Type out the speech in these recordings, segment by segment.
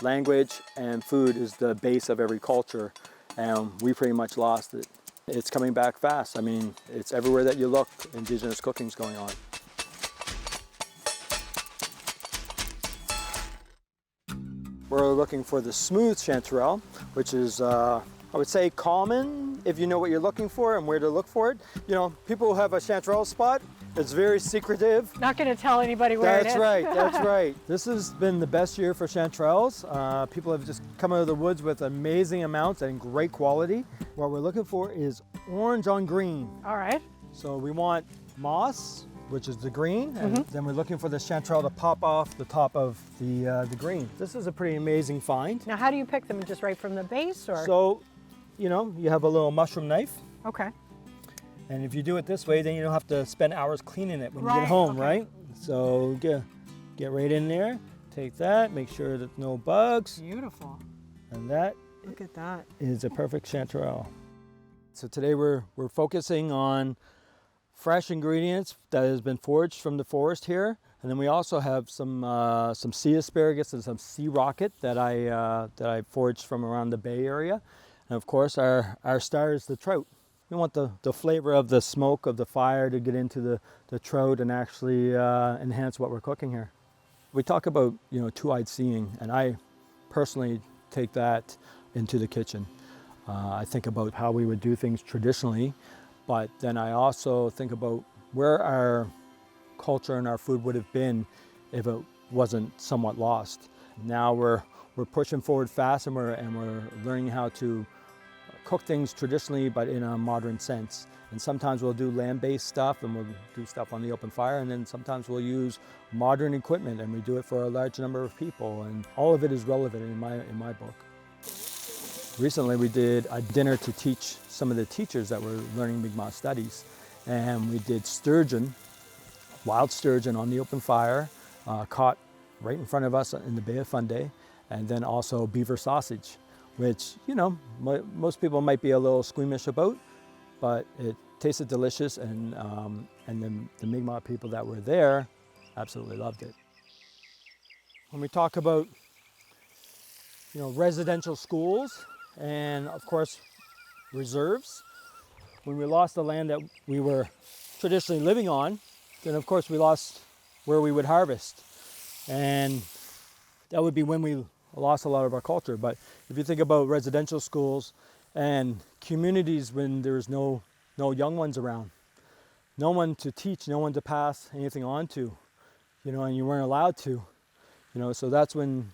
language and food is the base of every culture, and we pretty much lost it. It's coming back fast. I mean, it's everywhere that you look, Indigenous cooking's going on. We're looking for the smooth chanterelle, which is, I would say, common if you know what you're looking for and where to look for it. You know, people who have a chanterelle spot, it's very secretive. Not going to tell anybody where it is. That's right, that's right. This has been the best year for chanterelles. People have just come out of the woods with amazing amounts and great quality. What we're looking for is orange on green. All right. So we want moss, which is the green, and then we're looking for the chanterelle to pop off the top of the green. This is a pretty amazing find. Now, how do you pick them? Just right from the base, or? So, you know, you have a little mushroom knife. Okay. And if you do it this way, then you don't have to spend hours cleaning it when you get home, right? So get right in there, take that, make sure that no bugs. Beautiful. And that, look at that, is a perfect chanterelle. So today we're focusing on fresh ingredients that has been foraged from the forest here, and then we also have some sea asparagus and some sea rocket that I foraged from around the Bay area, and of course our star is the trout. We want the flavor of the smoke of the fire to get into the trout and actually enhance what we're cooking here. We talk about, you know, two-eyed seeing, and I personally take that into the kitchen. I think about how we would do things traditionally, but then I also think about where our culture and our food would have been if it wasn't somewhat lost. Now we're pushing forward fast, and we're learning how to cook things traditionally, but in a modern sense. And sometimes we'll do land-based stuff, and we'll do stuff on the open fire, and then sometimes we'll use modern equipment, and we do it for a large number of people, and all of it is relevant in my book. Recently we did a dinner to teach some of the teachers that were learning Mi'kmaq studies, and we did sturgeon, wild sturgeon on the open fire, caught right in front of us in the Bay of Fundy, and then also beaver sausage, which, you know, most people might be a little squeamish about, but it tasted delicious, and the Mi'kmaq people that were there absolutely loved it. When we talk about, you know, residential schools and of course reserves, when we lost the land that we were traditionally living on, then of course we lost where we would harvest, and that would be when we lost a lot of our culture. But if you think about residential schools and communities when there's no young ones around, no one to teach, no one to pass anything on to, you know, and you weren't allowed to, you know, so that's when,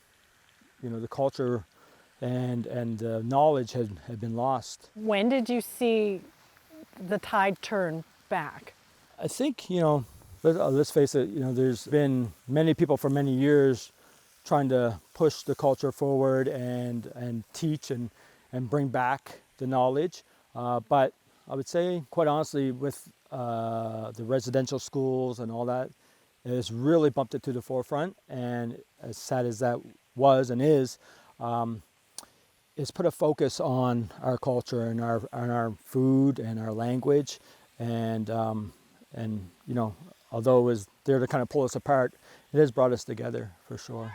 you know, the culture and knowledge had been lost. When did you see the tide turn back? I think, you know, let's face it, you know, there's been many people for many years trying to push the culture forward and teach and bring back the knowledge. But I would say, quite honestly, with the residential schools and all that, it's really bumped it to the forefront. And as sad as that was and is, it's put a focus on our culture and our food and our language. And you know, although it was there to kind of pull us apart, it has brought us together for sure.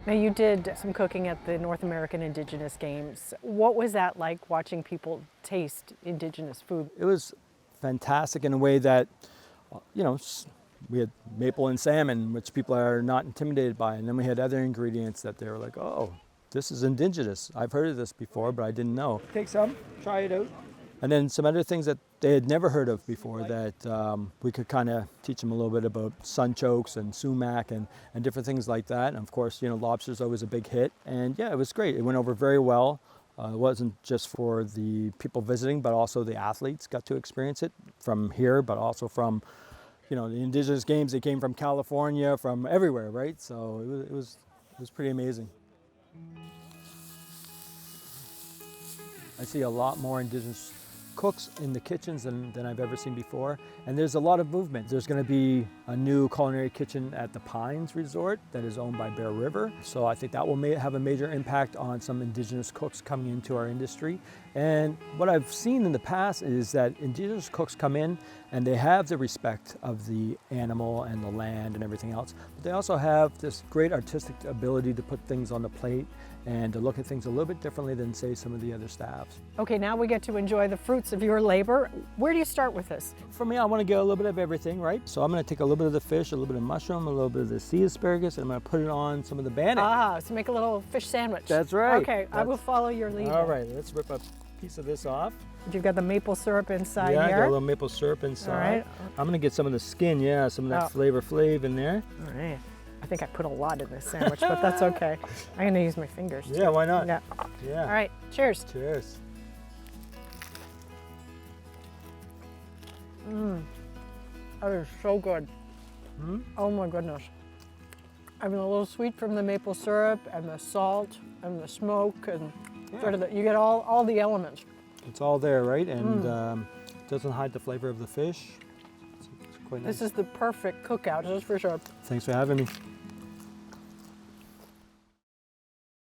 Now, you did some cooking at the North American Indigenous Games. What was that like, watching people taste Indigenous food? It was fantastic in a way that, you know, we had maple and salmon, which people are not intimidated by, and then we had other ingredients that they were like, oh, this is Indigenous. I've heard of this before, but I didn't know. Take some, try it out. And then some other things that they had never heard of before that we could kind of teach them a little bit about sunchokes and sumac and different things like that. And of course, you know, lobster's always a big hit. And yeah, it was great. It went over very well. It wasn't just for the people visiting, but also the athletes got to experience it from here, but also from, you know, the Indigenous Games. They came from California, from everywhere, right? So it was pretty amazing. I see a lot more Indigenous cooks in the kitchens than I've ever seen before, and there's a lot of movement. There's going to be a new culinary kitchen at the Pines Resort that is owned by Bear River, so I think that will have a major impact on some Indigenous cooks coming into our industry. And what I've seen in the past is that Indigenous cooks come in and they have the respect of the animal and the land and everything else. But they also have this great artistic ability to put things on the plate and to look at things a little bit differently than, say, some of the other staffs. Okay, now we get to enjoy the fruits of your labor. Where do you start with this? For me, I want to get a little bit of everything, right? So I'm going to take a little bit of the fish, a little bit of mushroom, a little bit of the sea asparagus, and I'm going to put it on some of the bannock. Ah, so make a little fish sandwich. That's right. Okay, I will follow your lead. All right, let's rip a piece of this off. You've got the maple syrup inside Yeah, I here. got a little maple syrup inside. All right. I'm going to get some of the skin, yeah, some of that flavor in there. All right. I think I put a lot in this sandwich, but that's okay. I'm going to use my fingers. Yeah, why not? Yeah. Yeah. All right, cheers. Cheers. That is so good. Oh my goodness. I mean, a little sweet from the maple syrup and the salt and the smoke and sort of you get all the elements. It's all there, right? And it doesn't hide the flavor of the fish. It's quite nice. This is the perfect cookout, just for sure. Thanks for having me.